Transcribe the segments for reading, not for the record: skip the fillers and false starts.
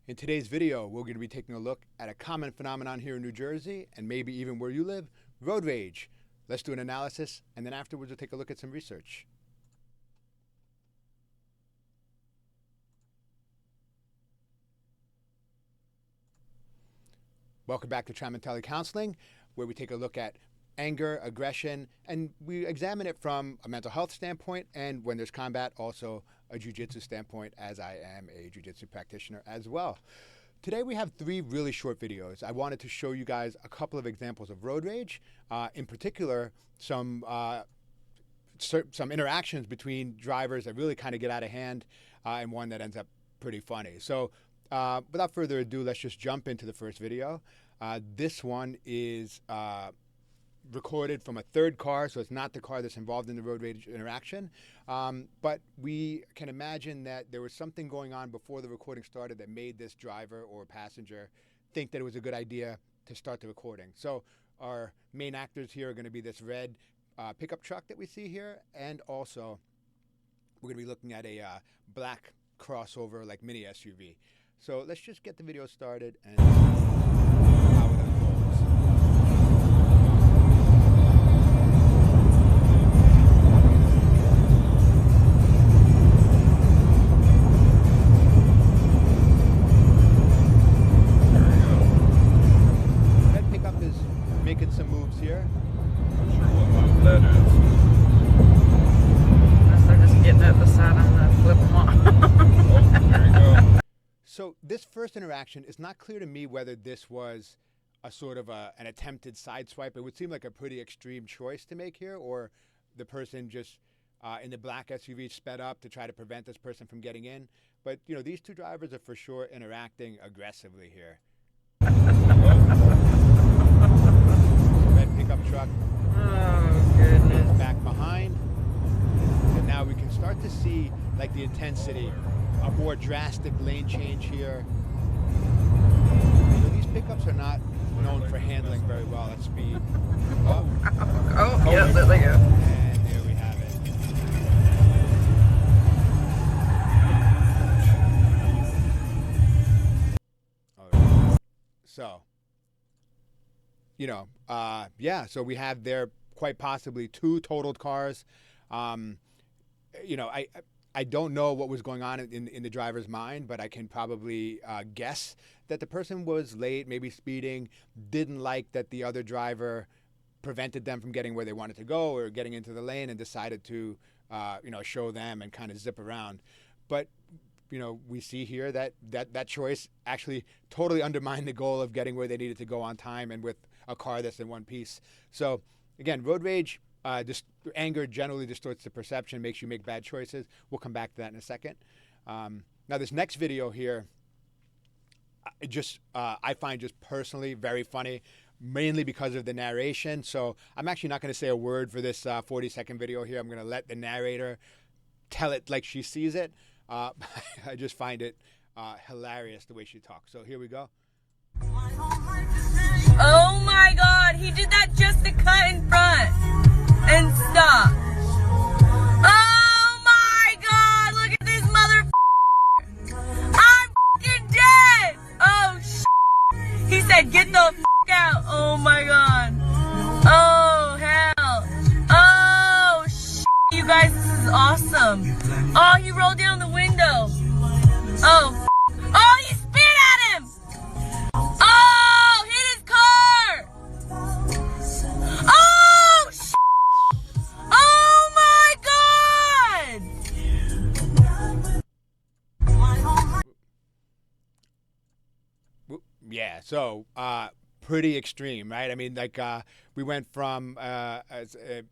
In today's video, we're going to be taking a look at a common phenomenon here in New Jersey, and maybe even where you live, road rage. Let's do an analysis, and then afterwards we'll take a look at some research. Welcome back to Trauma and Counseling, where we take a look at anger, aggression, and we examine it from a mental health standpoint, and when there's combat, also a jiu-jitsu standpoint, as I am a jiu-jitsu practitioner as well. Today we have three really short videos. I wanted to show you guys a couple of examples of road rage, in particular some interactions between drivers that really kind of get out of hand, and one that ends up pretty funny. So without further ado, let's just jump into the first video. This one is recorded from a third car, so it's not the car that's involved in the road rage interaction. But we can imagine that there was something going on before the recording started that made this driver or passenger think that it was a good idea to start the recording. So our main actors here are going to be this red pickup truck that we see here, and also we're going to be looking at a black crossover like mini SUV. So let's just get the video started and see how it unfolds. Red pickup is making some moves here. Not sure what that is. Unless they're just getting at the side, I'm gonna flip them off. Oh, there you go. So this first interaction, it's not clear to me whether this was a sort of an attempted sideswipe. It would seem like a pretty extreme choice to make here, or the person just in the black SUV sped up to try to prevent this person from getting in. But, you know, these two drivers are for sure interacting aggressively here. Red pickup truck Oh, goodness. back behind. And now we can start to see like the intensity, a more drastic lane change here. So these pickups are not known for handling very well at speed. Oh, yeah, there they go. And there we have it. All right. So, you know, yeah, so we have there quite possibly two totaled cars. You know, I don't know what was going on in the driver's mind, but I can probably guess that the person was late, maybe speeding, didn't like that the other driver prevented them from getting where they wanted to go or getting into the lane, and decided to, you know, show them and kind of zip around. But, you know, we see here that choice actually totally undermined the goal of getting where they needed to go on time and with a car that's in one piece. So, again, road rage. Anger generally distorts the perception, makes you make bad choices. We'll come back to that in a second. Now, this next video here, I find just personally very funny, mainly because of the narration. So I'm actually not going to say a word for this 40-second video here. I'm going to let the narrator tell it like she sees it. I just find it hilarious the way she talks. So here we go. Oh my god, he did that just to cut in front and stop. Oh my god, look at this motherfucker. I'm fucking dead. Oh shit. He said get the fuck out. Oh my god. Oh hell. Oh shit. You guys, this is awesome. Oh, he rolled down the window. Oh. Oh, he spit at him. Oh, hit his car! Oh, sh**. Oh my god! Yeah, so pretty extreme, right? I mean, like we went from,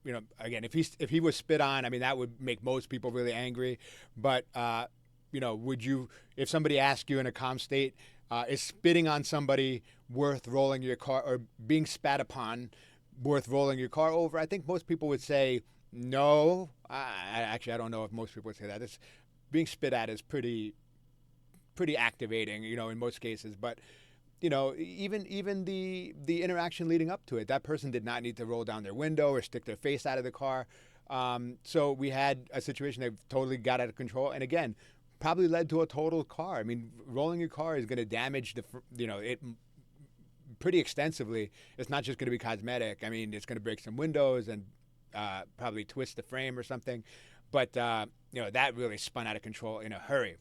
you know, again, if he was spit on, I mean, that would make most people really angry. But you know, would you, if somebody asked you in a calm state, is spitting on somebody worth rolling your car, or being spat upon worth rolling your car over? I think most people would say no. Actually, I don't know if most people would say that. It's, being spit at is pretty activating, you know, in most cases. But, you know, even the interaction leading up to it, that person did not need to roll down their window or stick their face out of the car. So we had a situation that totally got out of control. And again, probably led to a totaled car. I mean, rolling your car is going to damage it pretty extensively. It's not just going to be cosmetic. I mean, it's going to break some windows and probably twist the frame or something. But that really spun out of control in a hurry.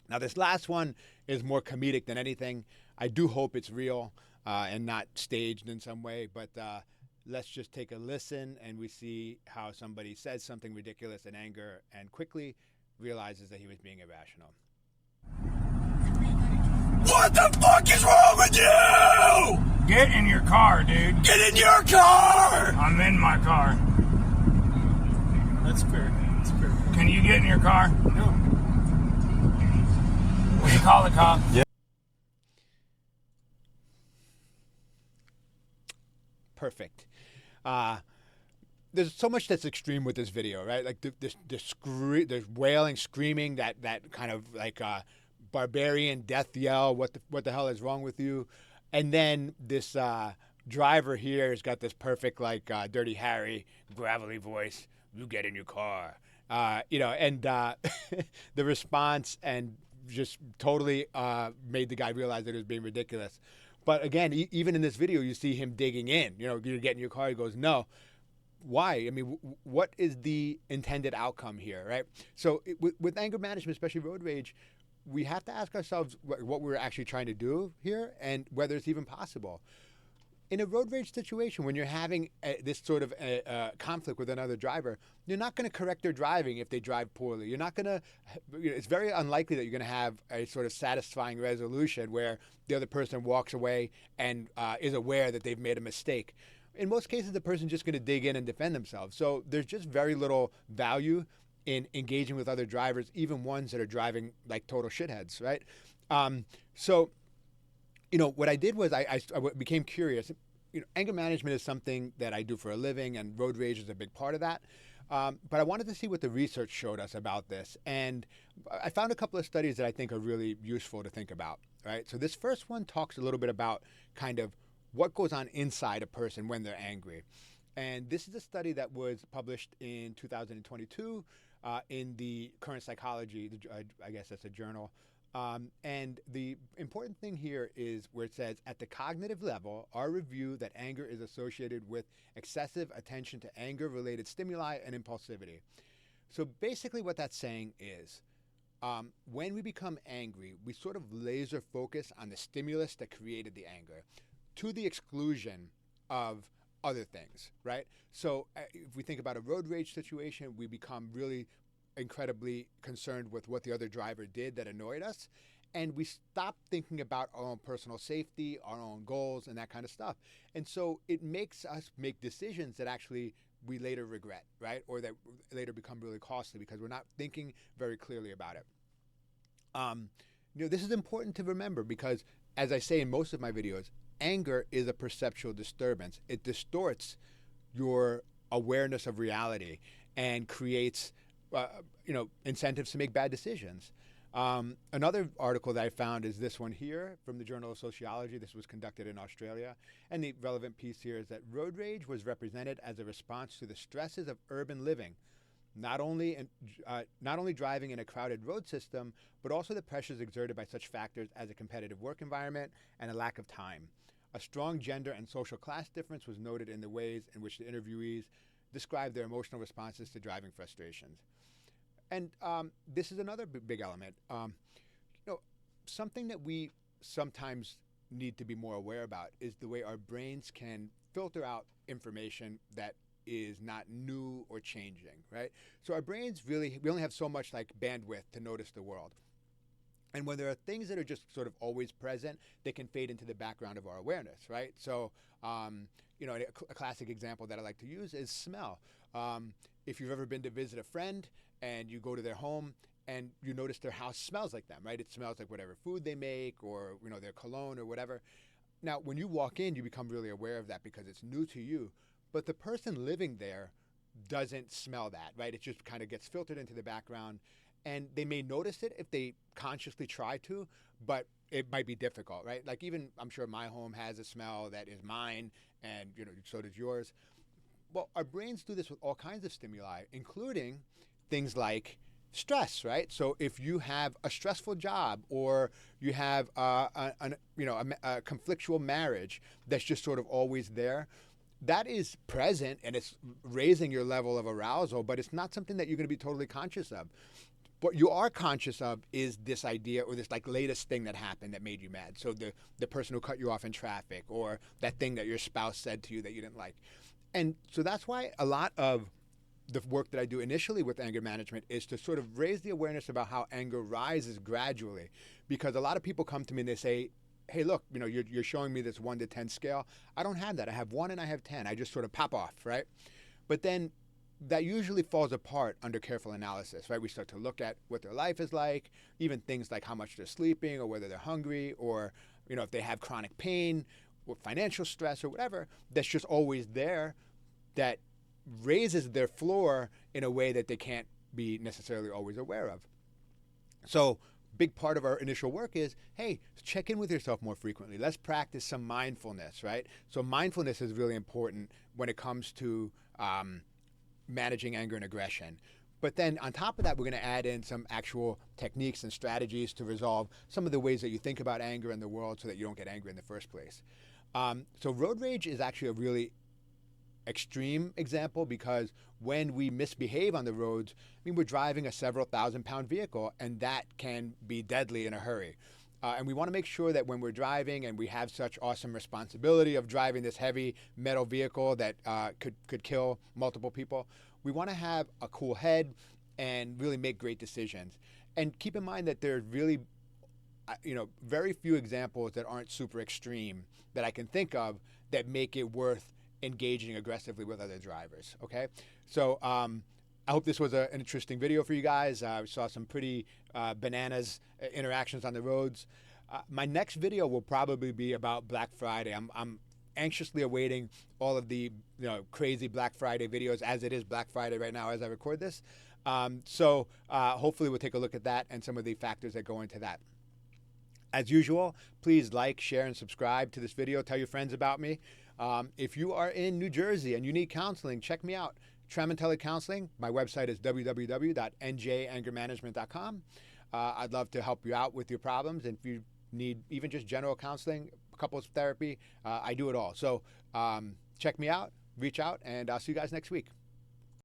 Now, this last one is more comedic than anything. I do hope it's real and not staged in some way. But let's just take a listen, and we see how somebody says something ridiculous in anger and quickly realizes that he was being irrational. What the fuck is wrong with you? Get in your car, dude. Get in your car! I'm in my car. That's fair. That's fair. Can you get in your car? No. Will you call the cops? Yeah. Perfect. There's so much that's extreme with this video, right? Like there's wailing, screaming, that kind of like barbarian death yell. What the hell is wrong with you? And then this driver here has got this perfect like Dirty Harry gravelly voice. You get in your car, and the response and just totally made the guy realize that it was being ridiculous. But again, even in this video, you see him digging in. You get in your car. He goes, no. Why? I mean, what is the intended outcome here, right? So with anger management, especially road rage, we have to ask ourselves what we're actually trying to do here and whether it's even possible. In a road rage situation, when you're having this sort of conflict with another driver, you're not going to correct their driving if they drive poorly. You're not going to. It's very unlikely that you're going to have a sort of satisfying resolution where the other person walks away and is aware that they've made a mistake. In most cases, the person's just going to dig in and defend themselves. So there's just very little value in engaging with other drivers, even ones that are driving like total shitheads, right? What I did was I became curious. Anger management is something that I do for a living, and road rage is a big part of that. But I wanted to see what the research showed us about this. And I found a couple of studies that I think are really useful to think about, right? So this first one talks a little bit about kind of what goes on inside a person when they're angry. And this is a study that was published in 2022 in the Current Psychology, I guess that's a journal. And the important thing here is where it says, at the cognitive level, our review that anger is associated with excessive attention to anger-related stimuli and impulsivity. So basically what that's saying is, when we become angry, we sort of laser focus on the stimulus that created the anger to the exclusion of other things, right? So if we think about a road rage situation, we become really incredibly concerned with what the other driver did that annoyed us, and we stop thinking about our own personal safety, our own goals, and that kind of stuff. And so it makes us make decisions that actually we later regret, right? Or that later become really costly because we're not thinking very clearly about it. This is important to remember because, as I say in most of my videos, anger is a perceptual disturbance. It distorts your awareness of reality and creates incentives to make bad decisions. Another article that I found is this one here from the Journal of Sociology. This was conducted in Australia. And the relevant piece here is that road rage was represented as a response to the stresses of urban living, not only driving in a crowded road system, but also the pressures exerted by such factors as a competitive work environment and a lack of time. A strong gender and social class difference was noted in the ways in which the interviewees described their emotional responses to driving frustrations. And this is another big element. Something that we sometimes need to be more aware about is the way our brains can filter out information that is not new or changing, right? So our brains we only have so much like bandwidth to notice the world. And when there are things that are just sort of always present, they can fade into the background of our awareness, right? So, a classic example that I like to use is smell. If you've ever been to visit a friend and you go to their home and you notice their house smells like them, right? It smells like whatever food they make or, their cologne or whatever. Now, when you walk in, you become really aware of that because it's new to you. But the person living there doesn't smell that, right? It just kind of gets filtered into the background. And they may notice it if they consciously try to, but it might be difficult, right? Like even, I'm sure my home has a smell that is mine and, so does yours. Well, our brains do this with all kinds of stimuli, including things like stress, right? So if you have a stressful job or you have a conflictual marriage that's just sort of always there, that is present and it's raising your level of arousal, but it's not something that you're going to be totally conscious of. What you are conscious of is this idea or this like latest thing that happened that made you mad. So the person who cut you off in traffic or that thing that your spouse said to you that you didn't like. And so that's why a lot of the work that I do initially with anger management is to sort of raise the awareness about how anger rises gradually. Because a lot of people come to me and they say, hey, look, you're showing me this 1 to 10 scale. I don't have that. I have 1 and I have 10. I just sort of pop off, right? But then that usually falls apart under careful analysis, right? We start to look at what their life is like, even things like how much they're sleeping or whether they're hungry or, if they have chronic pain or financial stress or whatever, that's just always there that raises their floor in a way that they can't be necessarily always aware of. So big part of our initial work is, hey, check in with yourself more frequently. Let's practice some mindfulness, right? So mindfulness is really important when it comes to managing anger and aggression. But then on top of that, we're going to add in some actual techniques and strategies to resolve some of the ways that you think about anger in the world so that you don't get angry in the first place. So road rage is actually a really extreme example because when we misbehave on the roads, we're driving a several thousand-pound vehicle, and that can be deadly in a hurry. And we want to make sure that when we're driving and we have such awesome responsibility of driving this heavy metal vehicle that could kill multiple people, we want to have a cool head and really make great decisions. And keep in mind that there's really, very few examples that aren't super extreme that I can think of that make it worth engaging aggressively with other drivers. Okay, so I hope this was an interesting video for you guys. We saw some pretty bananas interactions on the roads. My next video will probably be about Black Friday. I'm anxiously awaiting all of the crazy Black Friday videos as it is Black Friday right now as I record this. So hopefully we'll take a look at that and some of the factors that go into that. As usual, please like, share, and subscribe to this video. Tell your friends about me. If you are in New Jersey and you need counseling, check me out. Tramontelli Counseling. My website is www.njangermanagement.com. I'd love to help you out with your problems. And if you need even just general counseling, couples therapy, I do it all. So check me out, reach out, and I'll see you guys next week.